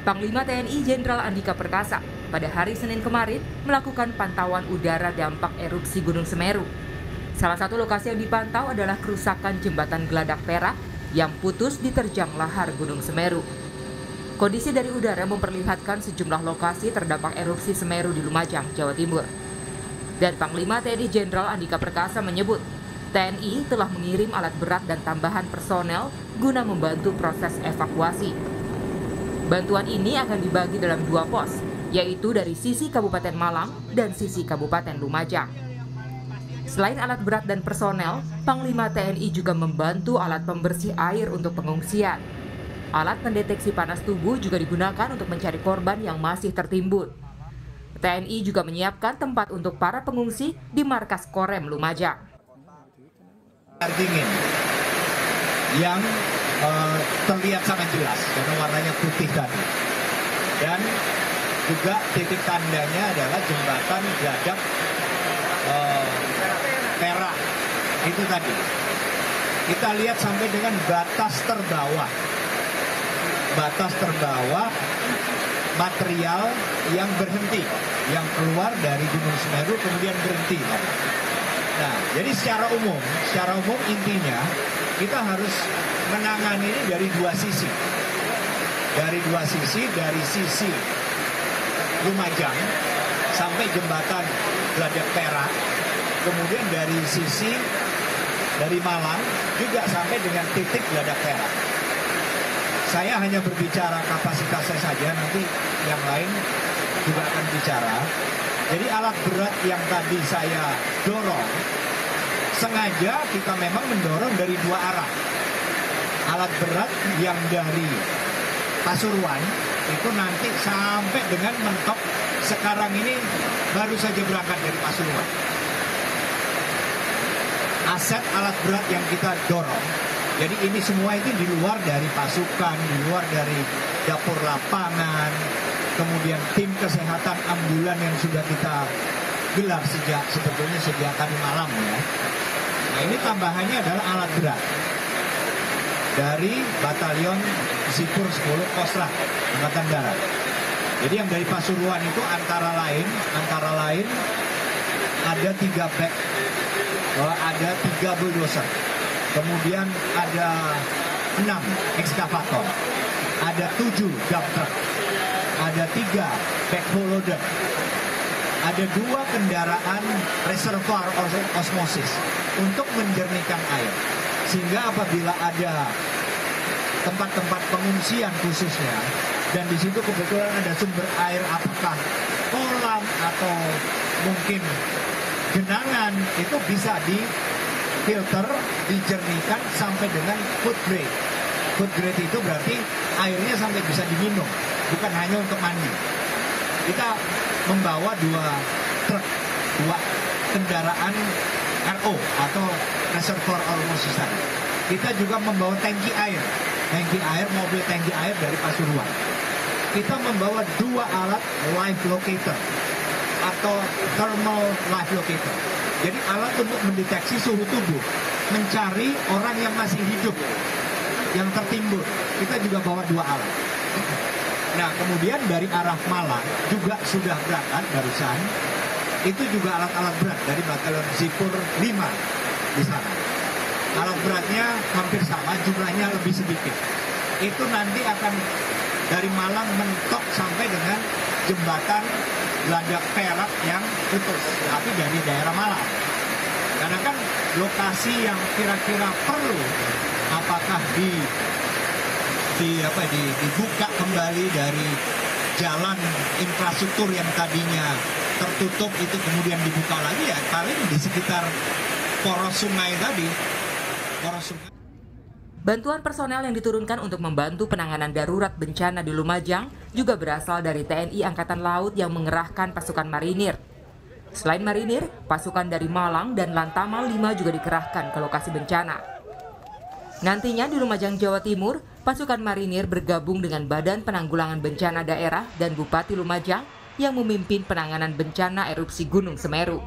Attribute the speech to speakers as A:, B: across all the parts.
A: Panglima TNI Jenderal Andika Perkasa pada hari Senin kemarin melakukan pantauan udara dampak erupsi Gunung Semeru. Salah satu lokasi yang dipantau adalah kerusakan jembatan Geladak Perak yang putus diterjang lahar Gunung Semeru. Kondisi dari udara memperlihatkan sejumlah lokasi terdampak erupsi Semeru di Lumajang, Jawa Timur. Dan Panglima TNI Jenderal Andika Perkasa menyebut, TNI telah mengirim alat berat dan tambahan personel guna membantu proses evakuasi. Bantuan ini akan dibagi dalam dua pos, yaitu dari sisi Kabupaten Malang dan sisi Kabupaten Lumajang. Selain alat berat dan personel, Panglima TNI juga membantu alat pembersih air untuk pengungsian. Alat pendeteksi panas tubuh juga digunakan untuk mencari korban yang masih tertimbun. TNI juga menyiapkan tempat untuk para pengungsi di markas Korem Lumajang.
B: Air dingin yang terlihat sangat jelas karena warnanya putih tadi, dan juga titik tandanya adalah jembatan Geladak Perak itu tadi. Kita lihat sampai dengan batas terbawah material yang berhenti, yang keluar dari Gunung Semeru kemudian berhenti. Nah, jadi secara umum intinya kita harus menangani ini dari dua sisi. Dari sisi Lumajang sampai jembatan Geladak Perak, kemudian dari sisi dari Malang juga sampai dengan titik Geladak Perak. Saya hanya berbicara kapasitasnya saja, nanti yang lain juga akan bicara. Jadi alat berat yang tadi saya dorong, sengaja kita memang mendorong dari dua arah. Alat berat yang dari Pasuruan itu nanti sampai dengan mentok, sekarang ini baru saja berangkat dari Pasuruan. Aset alat berat yang kita dorong, jadi ini semua itu di luar dari pasukan, di luar dari dapur lapangan, kemudian tim kesehatan ambulan yang sudah kita gelar sejak tadi malam ya. Nah, ini tambahannya adalah alat berat dari Batalion Sipur 10 Kostrat Angkatan Darat. Jadi yang dari Pasuruan itu antara lain ada 3 bek, ada 3 bulldozer, kemudian ada 6 ekskavator, ada 7 dump truck, ada 3 backhoe loader, ada 2 kendaraan reservoir osmosis untuk menjernihkan air. Sehingga apabila ada tempat-tempat pengungsian khususnya, dan di situ kebetulan ada sumber air, apakah kolam atau mungkin genangan, itu bisa difilter, dijernihkan sampai dengan food grade. Food grade itu berarti airnya sampai bisa diminum, bukan hanya untuk mandi. Kita membawa 2 truk, 2 kendaraan RO atau reservoir osmosis tadi. Kita juga membawa mobil tangki air dari Pasuruan. Kita membawa 2 alat live locator atau thermal live locator. Jadi alat untuk mendeteksi suhu tubuh, mencari orang yang masih hidup, yang tertimbun. Kita juga bawa 2 alat. Nah, kemudian dari arah Malang juga sudah berangkat barusan. Itu juga alat-alat berat dari Batalion Sipur 5 di sana. Alat beratnya hampir sama, jumlahnya lebih sedikit. Itu nanti akan dari Malang mentok sampai dengan jembatan Geladak Perak yang putus, tapi dari daerah Malang. Karena kan lokasi yang kira-kira perlu, apakah dibuka kembali dari jalan infrastruktur yang tadinya tertutup itu kemudian dibuka lagi, ya paling di sekitar poros sungai tadi.
A: Bantuan personel yang diturunkan untuk membantu penanganan darurat bencana di Lumajang juga berasal dari TNI Angkatan Laut yang mengerahkan pasukan marinir. Selain marinir, pasukan dari Malang dan Lantamal 5 juga dikerahkan ke lokasi bencana. Nantinya di Lumajang, Jawa Timur, pasukan marinir bergabung dengan Badan Penanggulangan Bencana Daerah dan Bupati Lumajang yang memimpin penanganan bencana erupsi Gunung Semeru.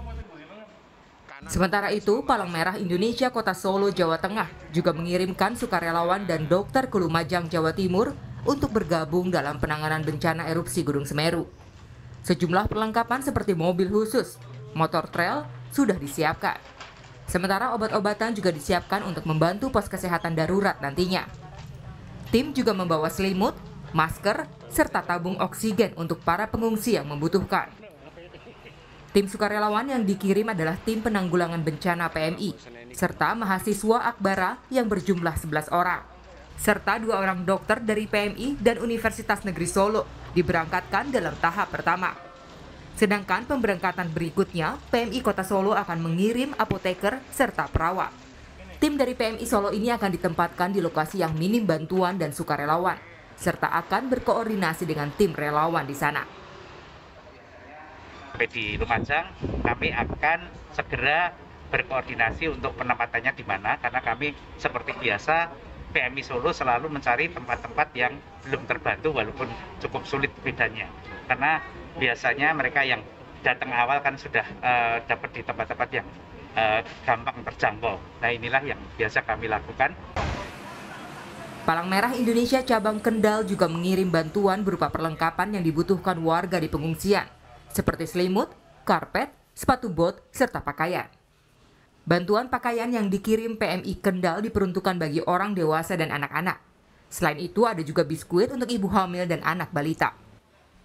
A: Sementara itu, Palang Merah Indonesia Kota Solo, Jawa Tengah juga mengirimkan sukarelawan dan dokter ke Lumajang, Jawa Timur untuk bergabung dalam penanganan bencana erupsi Gunung Semeru. Sejumlah perlengkapan seperti mobil khusus, motor trail sudah disiapkan. Sementara obat-obatan juga disiapkan untuk membantu pos kesehatan darurat nantinya. Tim juga membawa selimut, masker, serta tabung oksigen untuk para pengungsi yang membutuhkan. Tim sukarelawan yang dikirim adalah tim penanggulangan bencana PMI, serta mahasiswa Akbara yang berjumlah 11 orang. Serta 2 orang dokter dari PMI dan Universitas Negeri Solo diberangkatkan dalam tahap pertama. Sedangkan pemberangkatan berikutnya, PMI Kota Solo akan mengirim apoteker serta perawat. Tim dari PMI Solo ini akan ditempatkan di lokasi yang minim bantuan dan sukarelawan, serta akan berkoordinasi dengan tim relawan di sana.
C: Di Lumajang, kami akan segera berkoordinasi untuk penempatannya di mana, karena kami seperti biasa PMI Solo selalu mencari tempat-tempat yang belum terbantu walaupun cukup sulit bedanya. Karena biasanya mereka yang datang awal kan sudah dapat di tempat-tempat yang gampang terjangkau. Nah, inilah yang biasa kami lakukan.
A: Palang Merah Indonesia cabang Kendal juga mengirim bantuan berupa perlengkapan yang dibutuhkan warga di pengungsian, seperti selimut, karpet, sepatu bot, serta pakaian. Bantuan pakaian yang dikirim PMI Kendal diperuntukkan bagi orang dewasa dan anak-anak. Selain itu ada juga biskuit untuk ibu hamil dan anak balita.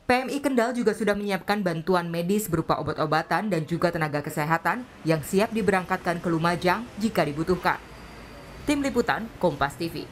A: PMI Kendal juga sudah menyiapkan bantuan medis berupa obat-obatan dan juga tenaga kesehatan yang siap diberangkatkan ke Lumajang jika dibutuhkan. Tim Liputan, Kompas TV.